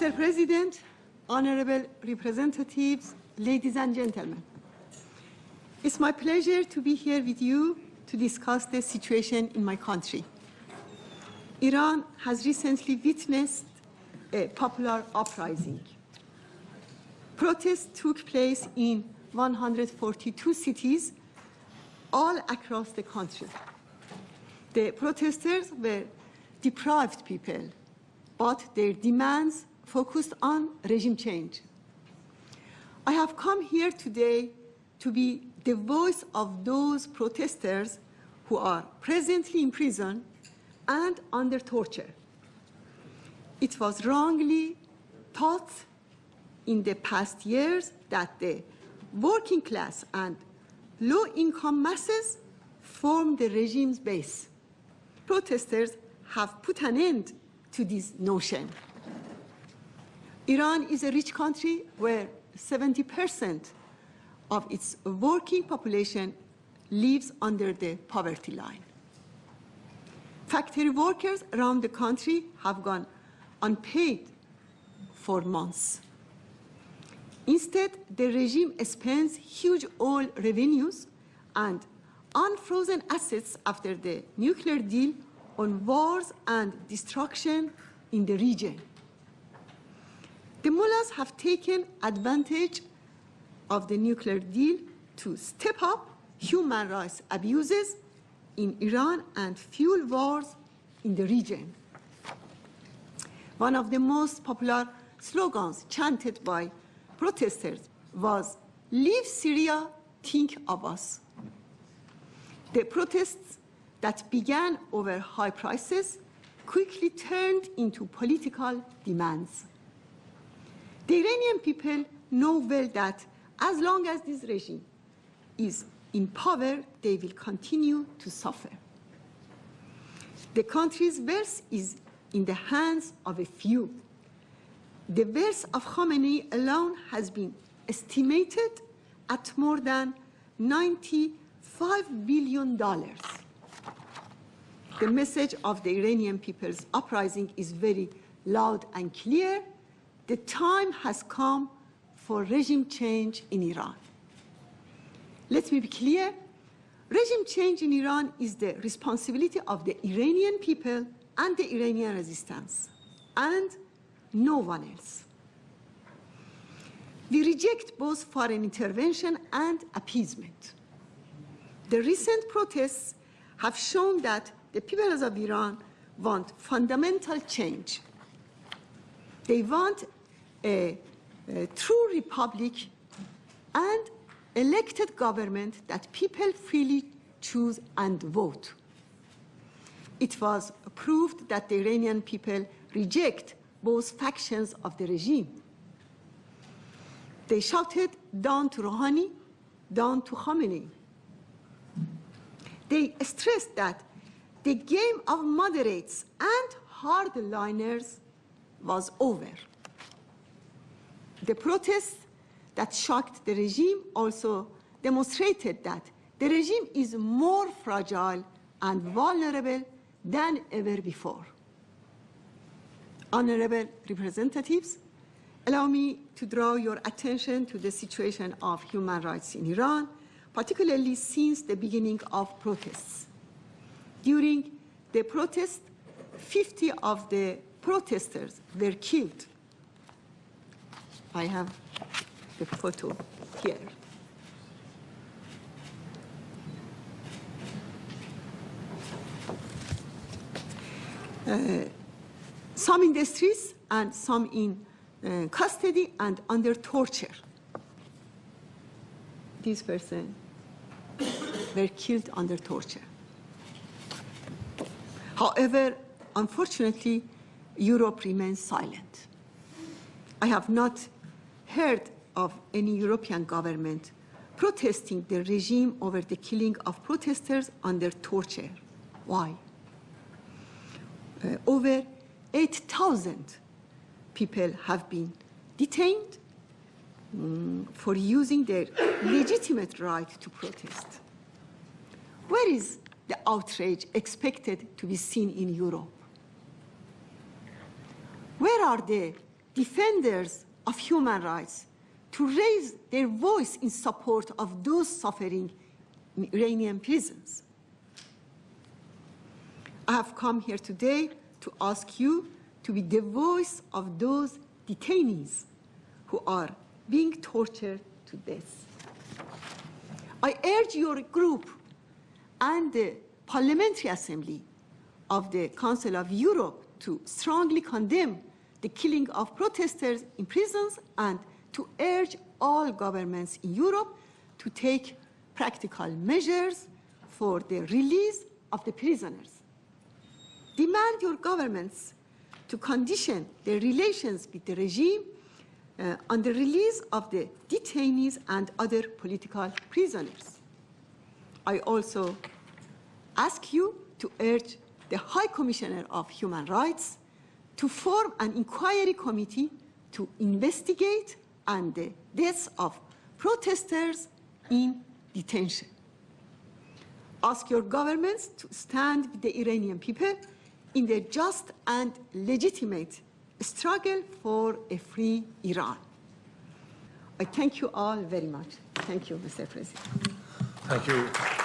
Mr. President, honorable representatives, ladies and gentlemen, it's my pleasure to be here with you to discuss the situation in my country. Iran has recently witnessed a popular uprising. Protests took place in 142 cities all across the country. The protesters were deprived people, but their demands focused on regime change. I have come here today to be the voice of those protesters who are presently in prison and under torture. It was wrongly taught in the past years that the working class and low-income masses form the regime's base. Protesters have put an end to this notion. Iran is a rich country where 70% of its working population lives under the poverty line. Factory workers around the country have gone unpaid for months. Instead, the regime spends huge oil revenues and unfrozen assets after the nuclear deal on wars and destruction in the region. The mullahs have taken advantage of the nuclear deal to step up human rights abuses in Iran and fuel wars in the region. One of the most popular slogans chanted by protesters was "Leave Syria, think of us." The protests that began over high prices quickly turned into political demands. The Iranian people know well that as long as this regime is in power, they will continue to suffer. The country's wealth is in the hands of a few. The wealth of Khamenei alone has been estimated at more than $95 billion. The message of the Iranian people's uprising is very loud and clear. The time has come for regime change in Iran. Let me be clear. Regime change in Iran is the responsibility of the Iranian people and the Iranian resistance, and no one else. We reject both foreign intervention and appeasement. The recent protests have shown that the people of Iran want fundamental change. They want a true republic and elected government that people freely choose and vote. It was proved that the Iranian people reject both factions of the regime. They shouted down to Rouhani, down to Khamenei. They stressed that the game of moderates and hardliners was over. The protests that shocked the regime also demonstrated that the regime is more fragile and vulnerable than ever before. Honorable representatives, allow me to draw your attention to the situation of human rights in Iran, particularly since the beginning of protests. During the protest, 50 of the protesters were killed. I have the photo here. Some in the streets and some in custody and under torture. These persons were killed under torture. However, unfortunately, Europe remains silent. I have not heard of any European government protesting the regime over the killing of protesters under torture. Why? Over 8,000 people have been detained for using their legitimate right to protest. Where is the outrage expected to be seen in Europe? Where are the defenders of human rights to raise their voice in support of those suffering in Iranian prisons. I have come here today to ask you to be the voice of those detainees who are being tortured to death. I urge your group and the Parliamentary Assembly of the Council of Europe to strongly condemn the killing of protesters in prisons and to urge all governments in Europe to take practical measures for the release of the prisoners. Demand your governments to condition their relations with the regime on the release of the detainees and other political prisoners. I also ask you to urge the High Commissioner of Human Rights to form an inquiry committee to investigate the deaths of protesters in detention. Ask your governments to stand with the Iranian people in the just and legitimate struggle for a free Iran. I thank you all very much. Thank you, Mr. President. Thank you.